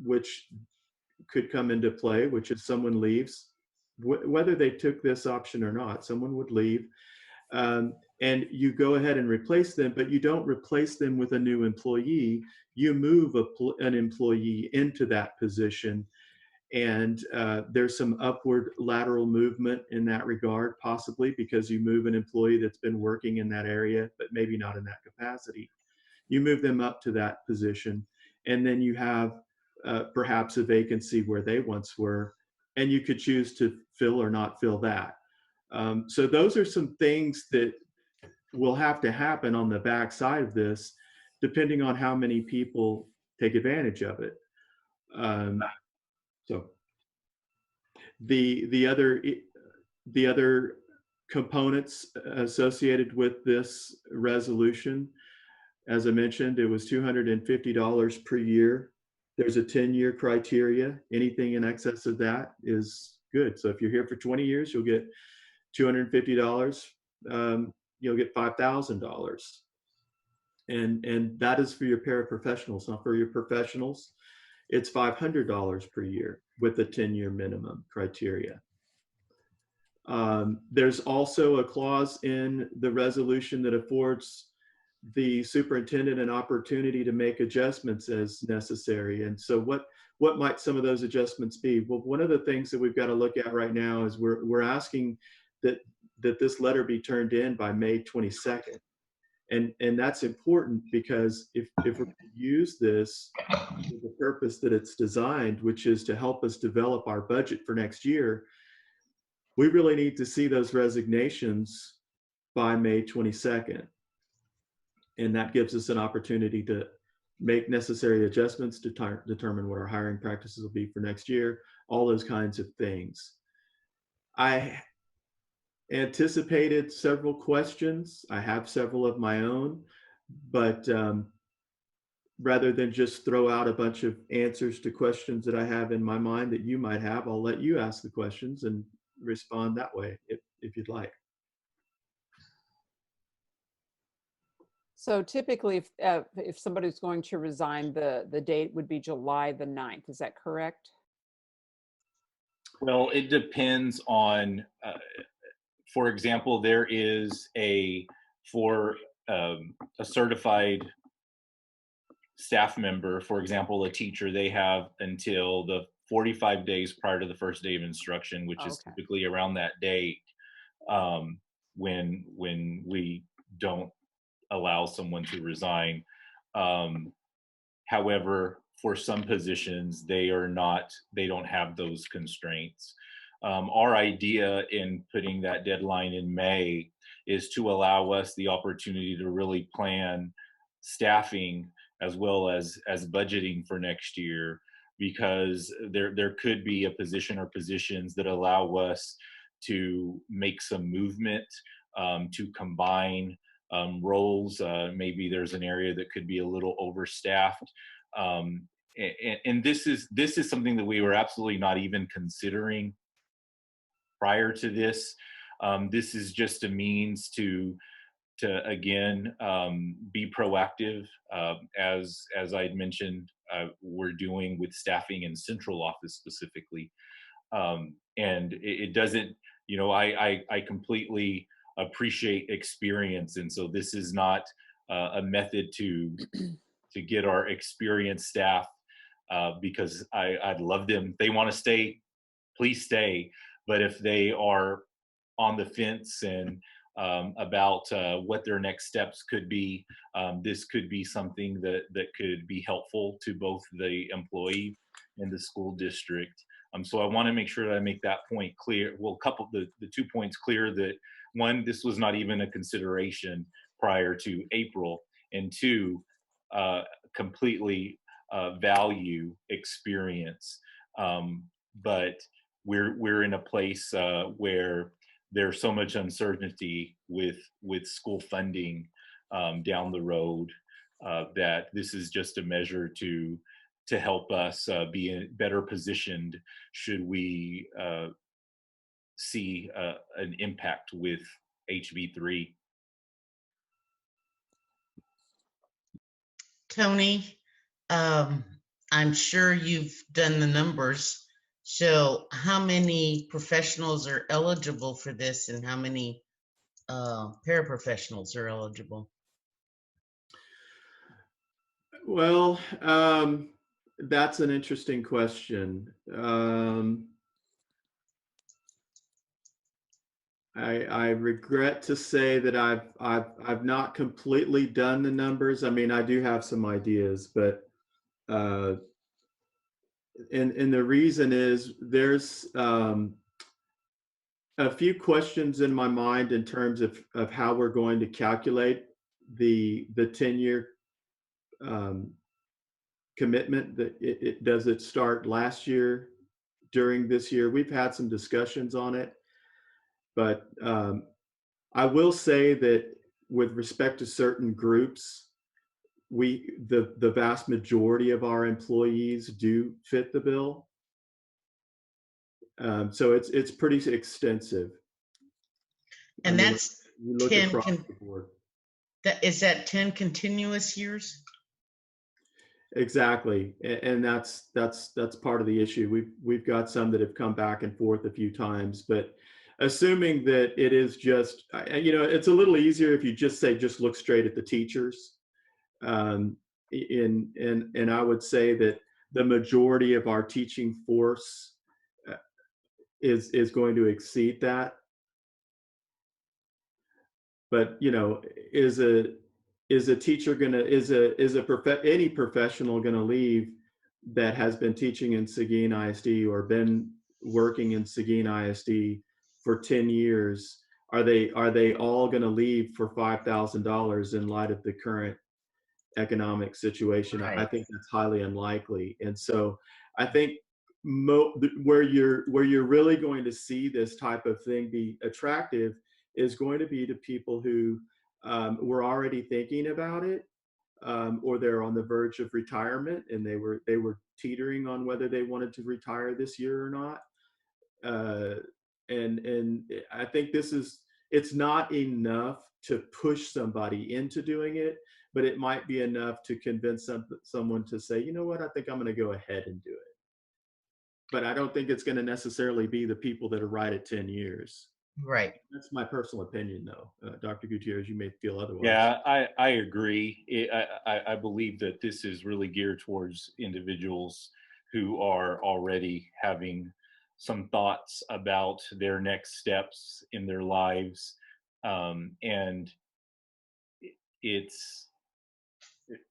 which could come into play, which is someone leaves, whether they took this option or not, someone would leave, and you go ahead and replace them, but you don't replace them with a new employee. You move an employee into that position, and there's some upward lateral movement in that regard, possibly because you move an employee that's been working in that area, but maybe not in that capacity. You move them up to that position, and then you have perhaps a vacancy where they once were, and you could choose to fill or not fill that. So those are some things that will have to happen on the backside of this, depending on how many people take advantage of it. So the other components associated with this resolution, as I mentioned, it was $250 per year. There's a 10-year criteria. Anything in excess of that is good. So if you're here for 20 years, you'll get $250. You'll get $5,000. And that is for your paraprofessionals, not for your professionals. It's $500 per year with a 10-year minimum criteria. There's also a clause in the resolution that affords the superintendent an opportunity to make adjustments as necessary. And so what might some of those adjustments be? Well, one of the things that we've got to look at right now is we're asking that this letter be turned in by May 22nd. And that's important because if we're going to use this for the purpose that it's designed, which is to help us develop our budget for next year, we really need to see those resignations by May 22nd. And that gives us an opportunity to make necessary adjustments to determine what our hiring practices will be for next year, all those kinds of things. I anticipated several questions. I have several of my own, but rather than just throw out a bunch of answers to questions that I have in my mind that you might have, I'll let you ask the questions and respond that way if you'd like. So typically, if somebody's going to resign, the date would be July the 9th. Is that correct? Well, it depends on, for example, there is for a certified staff member, for example, a teacher, they have until the 45 days prior to the first day of instruction, which is typically around that date, when we don't allow someone to resign. However, for some positions, they don't have those constraints. Our idea in putting that deadline in May is to allow us the opportunity to really plan staffing as well as budgeting for next year, because there could be a position or positions that allow us to make some movement, to combine roles. Maybe there's an area that could be a little overstaffed. And this is something that we were absolutely not even considering prior to this. This is just a means to again be proactive, as I'd mentioned, we're doing with staffing in central office specifically. And it doesn't, you know, I completely appreciate experience, and so this is not a method to get our experienced staff, because I'd love them. They want to stay, please stay. But if they are on the fence and about what their next steps could be, this could be something that could be helpful to both the employee and the school district. So I want to make sure that I make that point clear. Well, couple the 2 points clear: that one, this was not even a consideration prior to April, and two, completely value experience. But we're in a place where there's so much uncertainty with school funding down the road, that this is just a measure to help us be better positioned should we see an impact with HB3. Tony, I'm sure you've done the numbers. So how many professionals are eligible for this, and how many paraprofessionals are eligible? Well, that's an interesting question. I regret to say that I've not completely done the numbers. I mean, I do have some ideas, but and the reason is there's a few questions in my mind in terms of how we're going to calculate the 10-year commitment. That does it start last year, during this year? We've had some discussions on it, but I will say that with respect to certain groups, the vast majority of our employees do fit the bill. So it's pretty extensive. And that's you look 10 across the board. Is that 10 continuous years? Exactly, and that's part of the issue. We've got some that have come back and forth a few times, but assuming that it is just, you know, it's a little easier if you just say, just look straight at the teachers. And I would say that the majority of our teaching force is going to exceed that. But, you know, is a teacher gonna, any professional gonna leave that has been teaching in Seguin ISD or been working in Seguin ISD for 10 years? Are they all gonna leave for $5,000 in light of the current economic situation? Right. I think that's highly unlikely. And so I think where you're really going to see this type of thing be attractive is going to be to people who were already thinking about it, or they're on the verge of retirement and they were teetering on whether they wanted to retire this year or not. And I think it's not enough to push somebody into doing it, but it might be enough to convince someone to say, you know what, I think I'm going to go ahead and do it. But I don't think it's going to necessarily be the people that are right at 10 years. Right. That's my personal opinion, though. Dr. Gutierrez, you may feel otherwise. Yeah, I agree. I believe that this is really geared towards individuals who are already having some thoughts about their next steps in their lives. And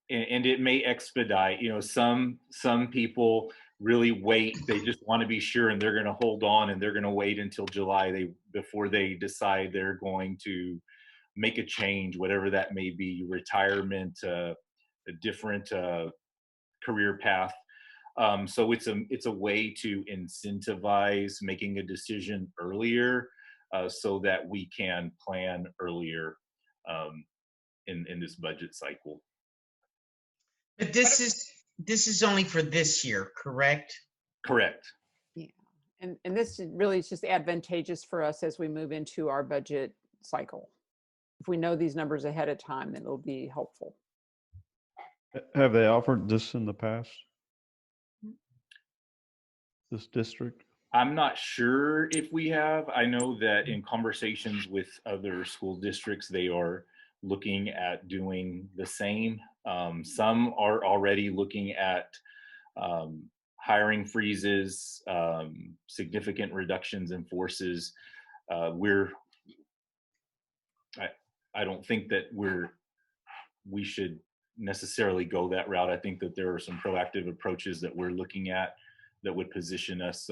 it may expedite, you know, some people really wait. They just want to be sure, and they're going to hold on, and they're going to wait until July before they decide they're going to make a change, whatever that may be, retirement, a different career path. So it's a way to incentivize making a decision earlier, so that we can plan earlier in this budget cycle. But this is only for this year, correct? Correct. Yeah. And this really is just advantageous for us as we move into our budget cycle. If we know these numbers ahead of time, then it'll be helpful. Have they offered this in the past? This district? I'm not sure if we have. I know that in conversations with other school districts, they are looking at doing the same. Some are already looking at hiring freezes, significant reductions in forces. I don't think that we should necessarily go that route. I think that there are some proactive approaches that we're looking at that would position us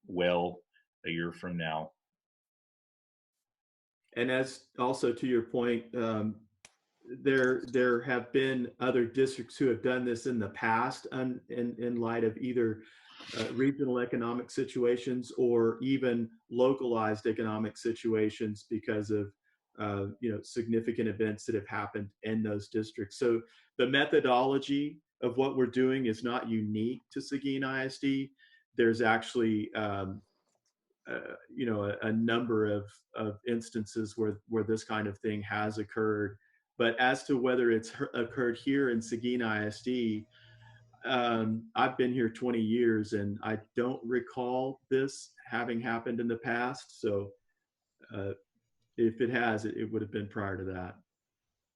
well a year from now. And as also to your point, there have been other districts who have done this in the past in light of either regional economic situations or even localized economic situations because of significant events that have happened in those districts. So the methodology of what we're doing is not unique to Seguin ISD. There's actually a number of instances where this kind of thing has occurred. But as to whether it's occurred here in Seguin ISD, I've been here 20 years and I don't recall this having happened in the past. So if it has, it would have been prior to that.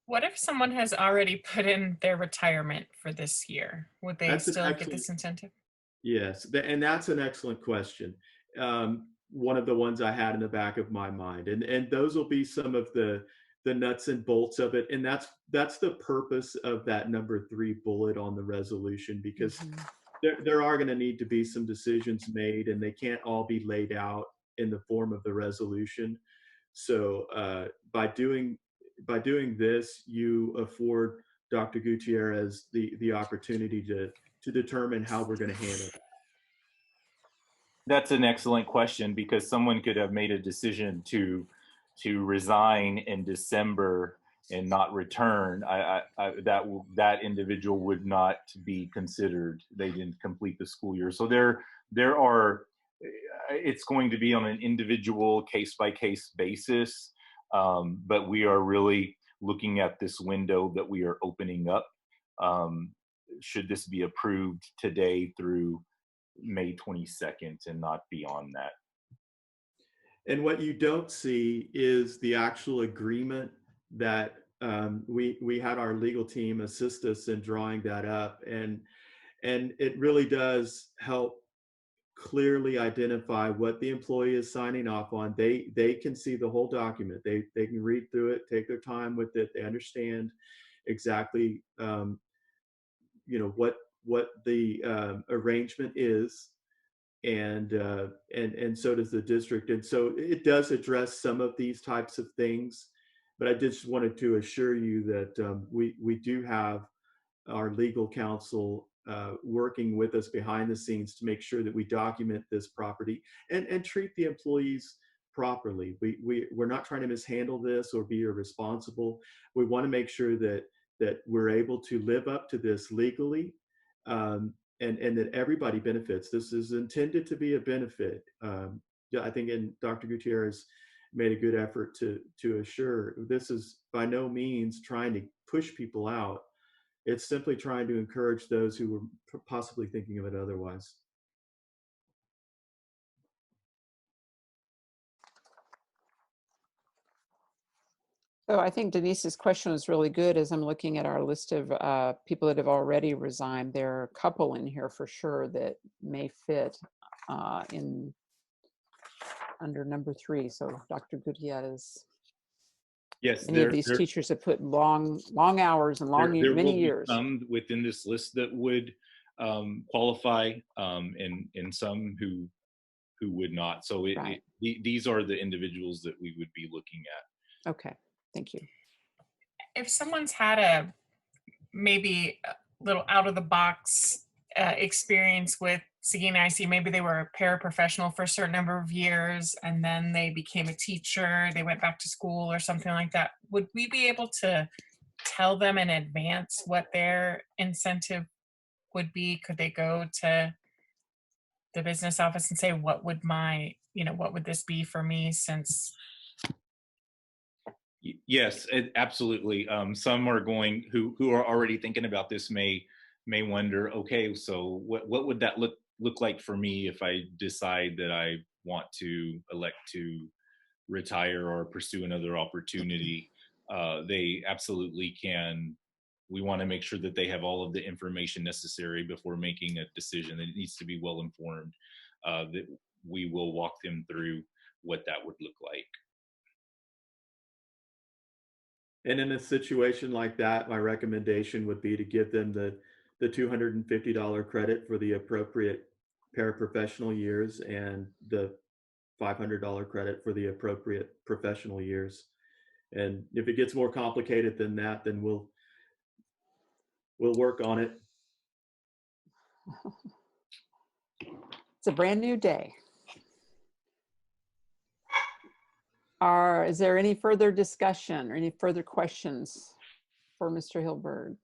What if someone has already put in their retirement for this year? Would they still get this incentive? Yes, and that's an excellent question. One of the ones I had in the back of my mind, and those will be some of the nuts and bolts of it, and that's the purpose of that number 3 bullet on the resolution, because there are going to need to be some decisions made, and they can't all be laid out in the form of the resolution. So by doing this, you afford Dr. Gutierrez the opportunity to determine how we're going to handle it. That's an excellent question, because someone could have made a decision to resign in December and not return. That individual would not be considered. They didn't complete the school year. So there are. It's going to be on an individual case-by-case basis, but we are really looking at this window that we are opening up. Should this be approved today through May 22nd and not beyond that? And what you don't see is the actual agreement that we had our legal team assist us in drawing that up, and it really does help clearly identify what the employee is signing off on. They can see the whole document. They can read through it, take their time with it. They understand exactly what the arrangement is, and so does the district. And so it does address some of these types of things. But I just wanted to assure you that we do have our legal counsel working with us behind the scenes to make sure that we document this property and treat the employees properly. We're not trying to mishandle this or be irresponsible. We want to make sure that we're able to live up to this legally, and that everybody benefits. This is intended to be a benefit. I think, and Dr. Gutierrez made a good effort to assure this is by no means trying to push people out. It's simply trying to encourage those who were possibly thinking of it otherwise. So I think Denise's question was really good. As I'm looking at our list of people that have already resigned, there are a couple in here for sure that may fit in under number 3. So Dr. Gutierrez. Yes, many of these teachers have put long hours and many years. There will be some within this list that would qualify, and some who would not. So these are the individuals that we would be looking at. Okay, thank you. If someone's had maybe a little out of the box experience with Seguin ISD, maybe they were a paraprofessional for a certain number of years and then they became a teacher, they went back to school or something like that, would we be able to tell them in advance what their incentive would be? Could they go to the business office and say, what would my, what would this be for me, since Yes, absolutely. Some are going who are already thinking about this may wonder, okay, so what would that look like for me if I decide that I want to elect to retire or pursue another opportunity? They absolutely can. We want to make sure that they have all of the information necessary before making a decision. It needs to be well informed. That we will walk them through what that would look like. And in a situation like that, my recommendation would be to give them the $250 credit for the appropriate paraprofessional years and the $500 credit for the appropriate professional years. And if it gets more complicated than that, then we'll work on it. It's a brand new day. Is there any further discussion or any further questions for Mr. Hilberg?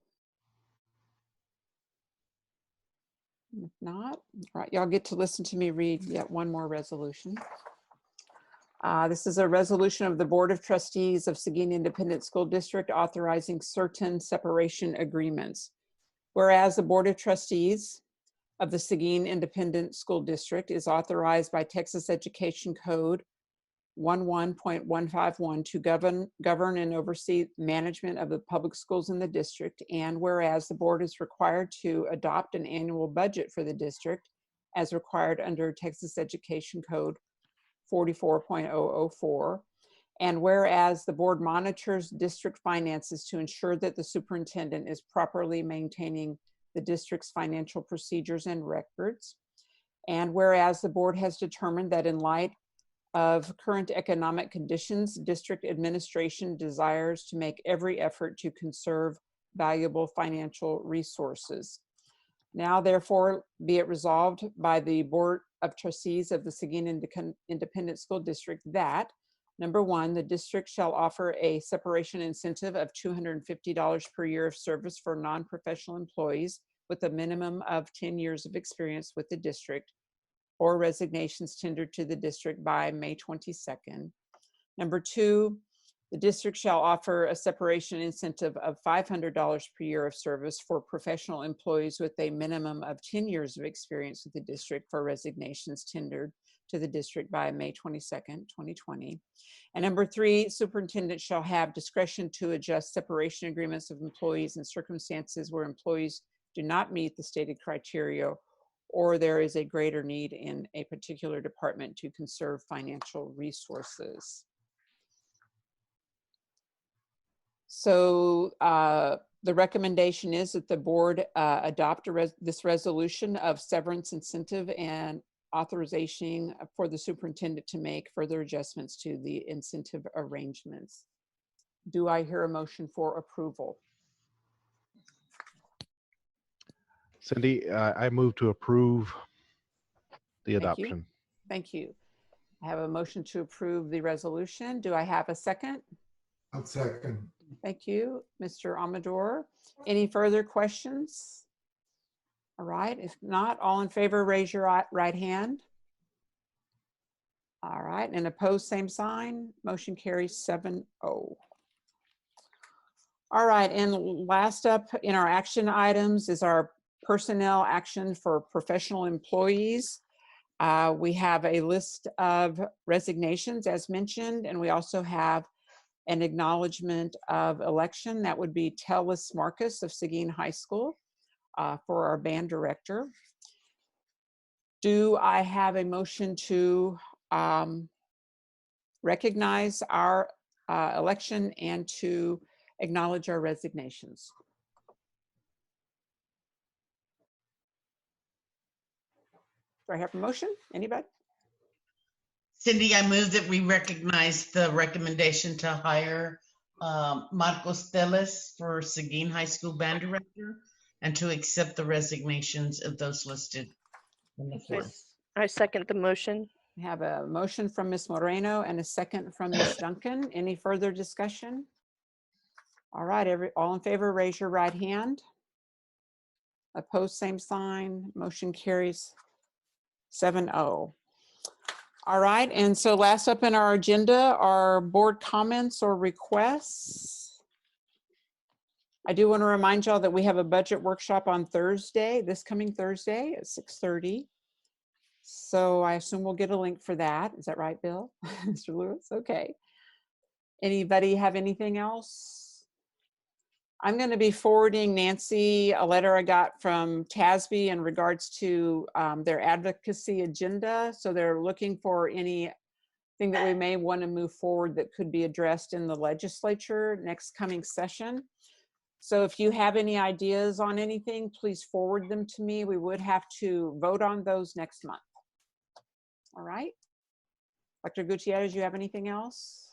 If not, all right, y'all get to listen to me read yet one more resolution. This is a resolution of the Board of Trustees of Seguin Independent School District authorizing certain separation agreements. Whereas the Board of Trustees of the Seguin Independent School District is authorized by Texas Education Code 11.151 to govern and oversee management of the public schools in the district, and whereas the board is required to adopt an annual budget for the district as required under Texas Education Code 44.004, and whereas the board monitors district finances to ensure that the superintendent is properly maintaining the district's financial procedures and records, and whereas the board has determined that in light of current economic conditions, district administration desires to make every effort to conserve valuable financial resources. Now, therefore, be it resolved by the Board of Trustees of the Seguin Independent School District that, number one, the district shall offer a separation incentive of $250 per year of service for non-professional employees with a minimum of 10 years of experience with the district, or resignations tendered to the district by May 22nd. Number two, the district shall offer a separation incentive of $500 per year of service for professional employees with a minimum of 10 years of experience with the district for resignations tendered to the district by May 22nd, 2020. And number three, superintendent shall have discretion to adjust separation agreements of employees in circumstances where employees do not meet the stated criteria or there is a greater need in a particular department to conserve financial resources. So the recommendation is that the board adopt this resolution of severance incentive and authorization for the superintendent to make further adjustments to the incentive arrangements. Do I hear a motion for approval? Cindy, I move to approve the adoption. Thank you. I have a motion to approve the resolution. Do I have a second? I'll second. Thank you, Mr. Amador. Any further questions? All right, if not, all in favor, raise your right hand. All right, and opposed, same sign. Motion carries 7-0. All right, and last up in our action items is our personnel action for professional employees. We have a list of resignations as mentioned, and we also have an acknowledgement of election. That would be Tellis Marcus of Seguin High School for our band director. Do I have a motion to recognize our election and to acknowledge our resignations? Do I have a motion? Anybody? Cindy, I move that we recognize the recommendation to hire Marcos Teles for Seguin High School band director and to accept the resignations of those listed in the form. I second the motion. We have a motion from Ms. Moreno and a second from Ms. Duncan. Any further discussion? All right, all in favor, raise your right hand. Opposed, same sign. Motion carries 7-0. All right, and so last up in our agenda are board comments or requests. I do want to remind y'all that we have a budget workshop on Thursday, this coming Thursday at 6:30. So I assume we'll get a link for that. Is that right, Bill? Mr. Lewis? Okay. Anybody have anything else? I'm going to be forwarding Nancy a letter I got from TASB in regards to their advocacy agenda. So they're looking for anything that we may want to move forward that could be addressed in the legislature next coming session. So if you have any ideas on anything, please forward them to me. We would have to vote on those next month. All right. Dr. Gutierrez, you have anything else?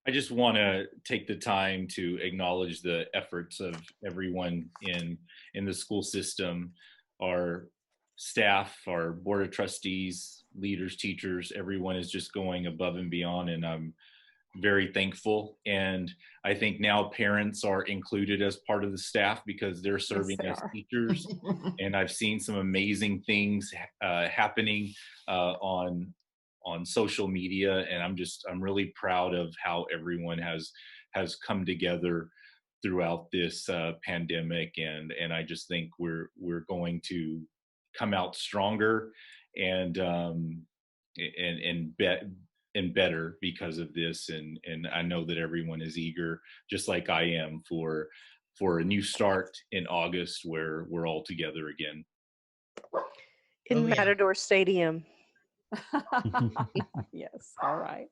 I just want to take the time to acknowledge the efforts of everyone in the school system, our staff, our board of trustees, leaders, teachers. Everyone is just going above and beyond, and I'm very thankful. And I think now parents are included as part of the staff because they're serving as teachers. And I've seen some amazing things happening on social media, and I'm really proud of how everyone has come together throughout this pandemic, and I just think we're going to come out stronger and better because of this, and I know that everyone is eager, just like I am, for a new start in August where we're all together again. In Matador Stadium. Yes. All right.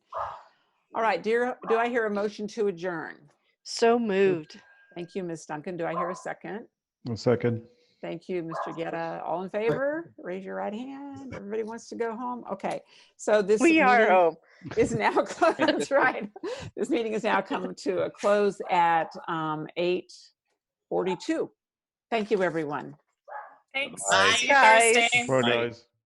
All right. Do I hear a motion to adjourn? So moved. Thank you, Ms. Duncan. Do I hear a second? A second. Thank you, Mr. Guetta. All in favor? Raise your right hand. Everybody wants to go home? Okay. So this We are home. is now closed. That's right. This meeting is now come to a close at 8:42. Thank you, everyone. Thanks. Bye. See you Guys. Thursday. Bye, guys.